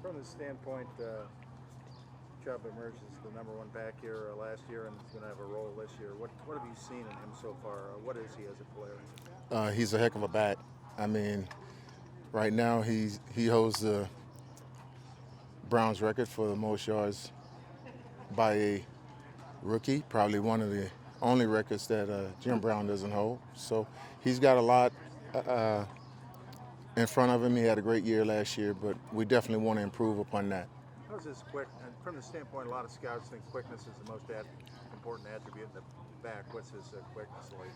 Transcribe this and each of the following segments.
From the standpoint, Chubb emerged as the number one back here last year and is going to have a role this year. What have you seen in him so far? What is he as a player? He's a heck of a back. I mean, right now he holds the Browns record for the most yards by a rookie, probably one of the only records that Jim Brown doesn't hold. So he's got a lot uh, in front of him. He had a great year last year, but we definitely want to improve upon that. How's his quick? And from the standpoint, a lot of scouts think quickness is the most important attribute in the back. What's his quickness like?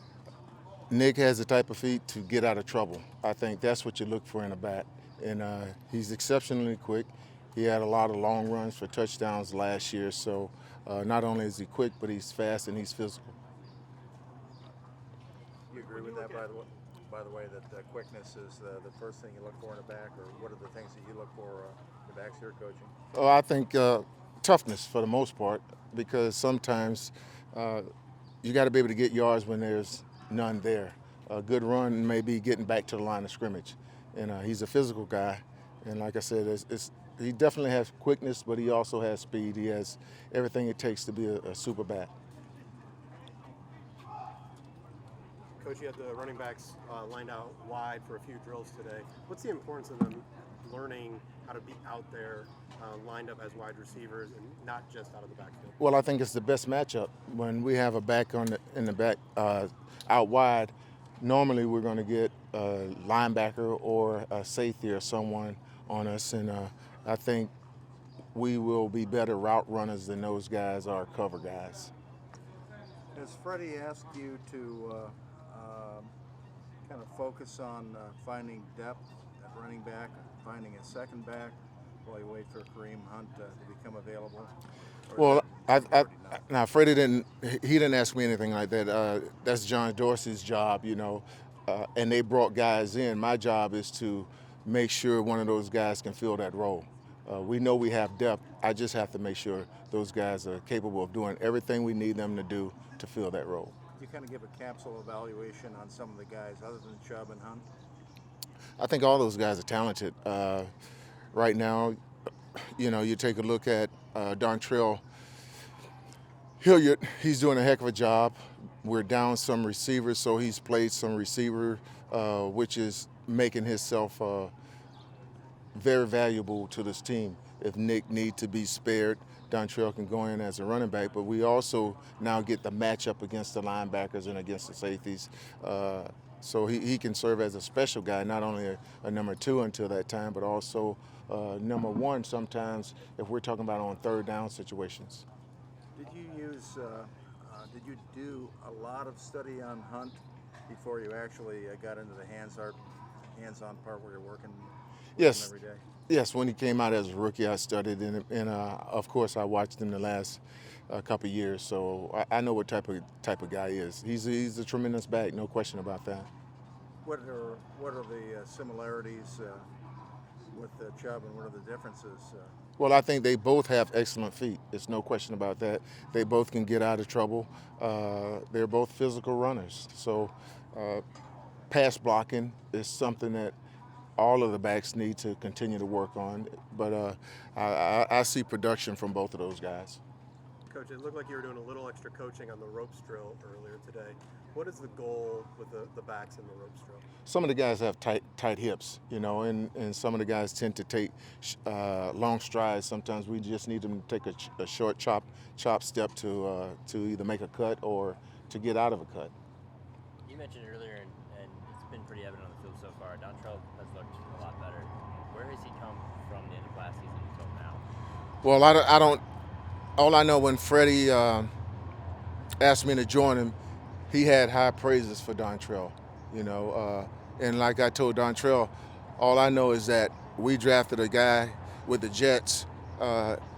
Nick has the type of feet to get out of trouble. I think that's what you look for in a back. And he's exceptionally quick. He had a lot of long runs for touchdowns last year. So not only is he quick, but he's fast and he's physical. Do you agree with that, by the way, that quickness is the first thing you look for in a back, or what are the things that you look for the backs you're coaching? Oh, I think toughness for the most part, because sometimes you got to be able to get yards when there's none there. A good run may be getting back to the line of scrimmage. And he's a physical guy. And like I said, he definitely has quickness, but he also has speed. He has everything it takes to be a super back. Coach, you had the running backs lined out wide for a few drills today. What's the importance of them learning how to be out there, lined up as wide receivers, and not just out of the backfield? Well, I think it's the best matchup when we have a back in the back out wide. Normally, we're going to get a linebacker or a safety or someone on us, and I think we will be better route runners than those guys are cover guys. Has Freddie asked you to kind of focus on finding depth at running back, finding a second back while you wait for Kareem Hunt to become available? Well, now Freddie didn't ask me anything like that. That's John Dorsey's job, and they brought guys in. My job is to make sure one of those guys can fill that role. We know we have depth. I just have to make sure those guys are capable of doing everything we need them to do to fill that role. You kind of give a capsule evaluation on some of the guys other than Chubb and Hunt? I think all those guys are talented. Right now, you take a look at Dontrell Hilliard. He's doing a heck of a job. We're down some receivers, so he's played some receiver, which is making himself very valuable to this team. If Nick needs to be spared, Dontrell can go in as a running back, but we also now get the matchup against the linebackers and against the safeties. So he can serve as a special guy, not only a number two until that time, but also number one sometimes if we're talking about on third down situations. Did you do a lot of study on Hunt before you actually got into the hands-on part where you're working Yes. every day? Yes, when he came out as a rookie, I studied him, and of course, I watched him the last couple of years. So I know what type of guy he is. He's a tremendous back, no question about that. What are the similarities with Chubb, and what are the differences? Well, I think they both have excellent feet. There's no question about that. They both can get out of trouble. They're both physical runners. So pass blocking is something that all of the backs need to continue to work on. But I see production from both of those guys. Coach, it looked like you were doing a little extra coaching on the ropes drill earlier today. What is the goal with the backs in the ropes drill? Some of the guys have tight hips, and some of the guys tend to take long strides. Sometimes we just need them to take a short chop step to either make a cut or to get out of a cut. You mentioned earlier, and it's been pretty evident on the field so far, Dontrell has looked a lot better. Where has he come from the end of last season until now? Well, I don't. All I know, when Freddie asked me to join him, he had high praises for Dontrell, and like I told Dontrell, all I know is that we drafted a guy with the Jets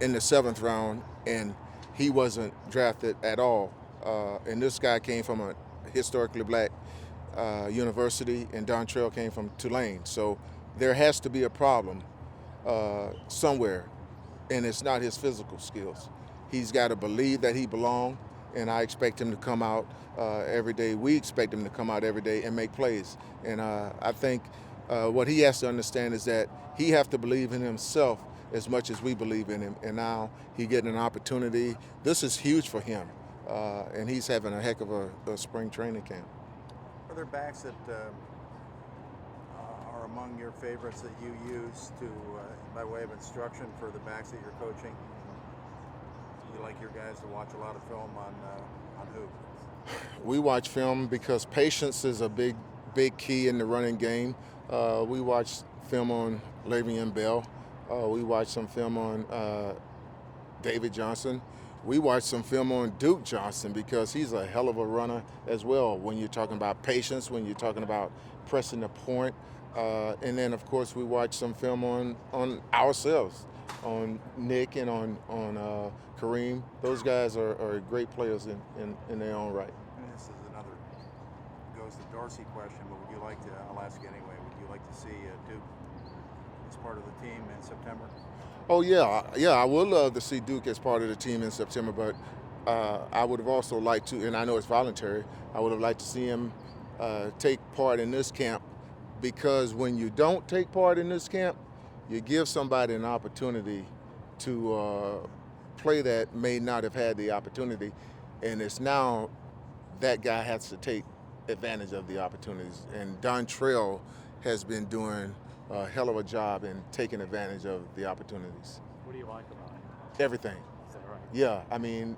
in the 7th round, and he wasn't drafted at all. And this guy came from a historically black university, and Dontrell came from Tulane. So there has to be a problem somewhere, and it's not his physical skills. He's got to believe that he belongs, and I expect him to come out every day. We expect him to come out every day and make plays. And I think what he has to understand is that he has to believe in himself as much as we believe in him. And now he getting an opportunity. This is huge for him, and he's having a heck of a spring training camp. Are there backs that are among your favorites that you use to, by way of instruction for the backs that you're coaching? You like your guys to watch a lot of film on who? We watch film because patience is a big key in the running game. We watch film on Le'Veon Bell. We watch some film on David Johnson. We watch some film on Duke Johnson because he's a hell of a runner as well when you're talking about patience, when you're talking about pressing the point. And then, of course, we watch some film on ourselves, on Nick and on Kareem. Those guys are great players in their own right. And this is another, goes to Dorsey question, but would you like to, I'll ask anyway, would you like to see Duke as part of the team in September? Oh, yeah. I would love to see Duke as part of the team in September, but I would have also liked to, and I know it's voluntary, I would have liked to see him take part in this camp, because when you don't take part in this camp, you give somebody an opportunity to play that may not have had the opportunity, and it's now that guy has to take advantage of the opportunities. And Dontrell has been doing a hell of a job in taking advantage of the opportunities. What do you like about it? Everything. Is that right? Yeah, I mean,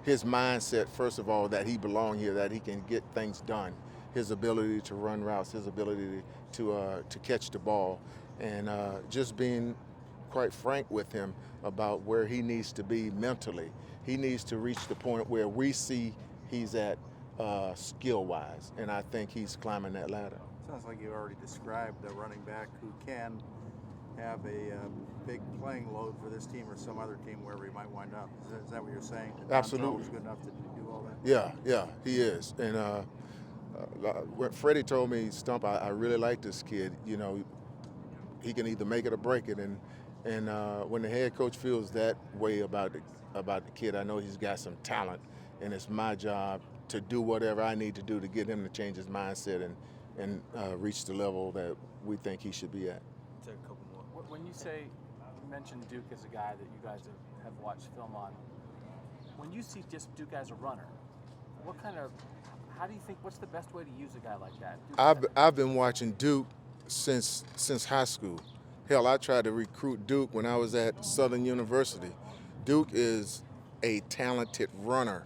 his mindset, first of all, that he belongs here, that he can get things done, his ability to run routes, his ability to catch the ball, and just being quite frank with him about where he needs to be mentally. He needs to reach the point where we see he's at skill-wise, and I think he's climbing that ladder. Sounds like you already described a running back who can have a big playing load for this team or some other team wherever he might wind up. Is that what you're saying? That Absolutely. Dontrell is good enough to do all that? Yeah, he is. And what Freddie told me, Stump, I really like this kid. You know, he can either make it or break it. And when the head coach feels that way about the kid, I know he's got some talent, and it's my job to do whatever I need to do to get him to change his mindset and reach the level that we think he should be at. Take a couple more. When you mention Duke as a guy that you guys have watched film on, when you see just Duke as a runner, how do you think, what's the best way to use a guy like that? I've been watching Duke since high school. Hell, I tried to recruit Duke when I was at Southern University. Duke is a talented runner.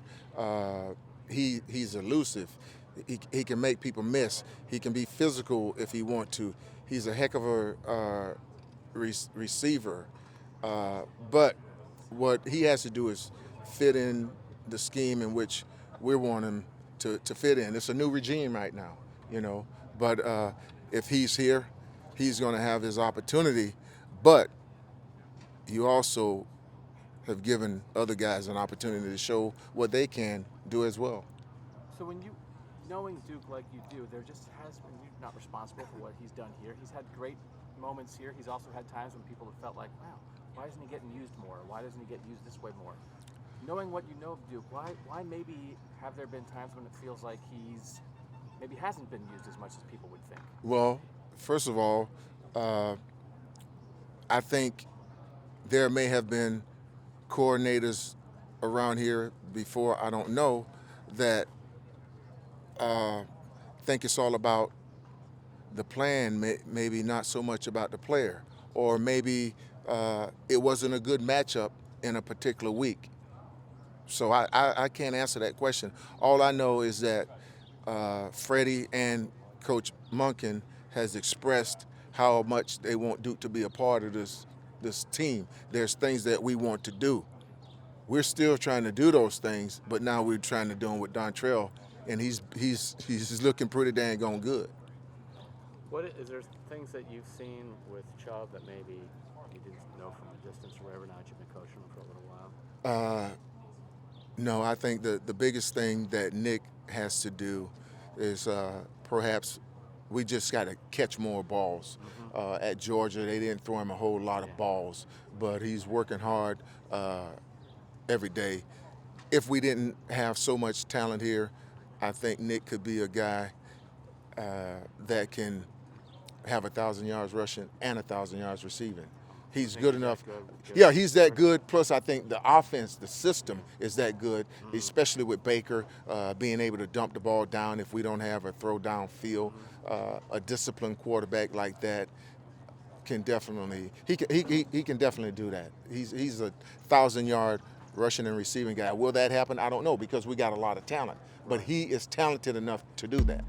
He's elusive. He can make people miss. He can be physical if he wants to. He's a heck of a receiver. But what he has to do is fit in the scheme in which we want him to fit in. It's a new regime right now, you know. But if he's here, he's going to have his opportunity. But you also have given other guys an opportunity to show what they can do as well. So when you, knowing Duke like you do, there just has been, you're not responsible for what he's done here. He's had great moments here. He's also had times when people have felt like, wow, why isn't he getting used more? Why doesn't he get used this way more? Knowing what you know of Duke, why maybe have there been times when it feels like he's maybe hasn't been used as much as people would think? Well, first of all, I think there may have been coordinators around here before, I don't know, that think it's all about the plan, maybe not so much about the player, or maybe it wasn't a good matchup in a particular week. So I can't answer that question. All I know is that Freddie and Coach Monken has expressed how much they want Duke to be a part of this team. There's things that we want to do. We're still trying to do those things, but now we're trying to do them with Dontrell, and he's looking pretty dang on good. What is there things that you've seen with Chubb that maybe you didn't know from a distance or whatever? Now that you've been coaching him for a little while. No, I think the biggest thing that Nick has to do is perhaps we just got to catch more balls. At Georgia, they didn't throw him a whole lot of balls, but he's working hard every day. If we didn't have so much talent here, I think Nick could be a guy that can have 1,000 yards rushing and 1,000 yards receiving. He's think good he's enough. that good? Yeah, he's that good. Plus, I think the offense, the system is that good, especially with Baker being able to dump the ball down if we don't have a throw down field. A disciplined quarterback like that can definitely he can definitely do that. He's a 1,000-yard rushing and receiving guy. Will that happen? I don't know because we got a lot of talent, but he is talented enough to do that.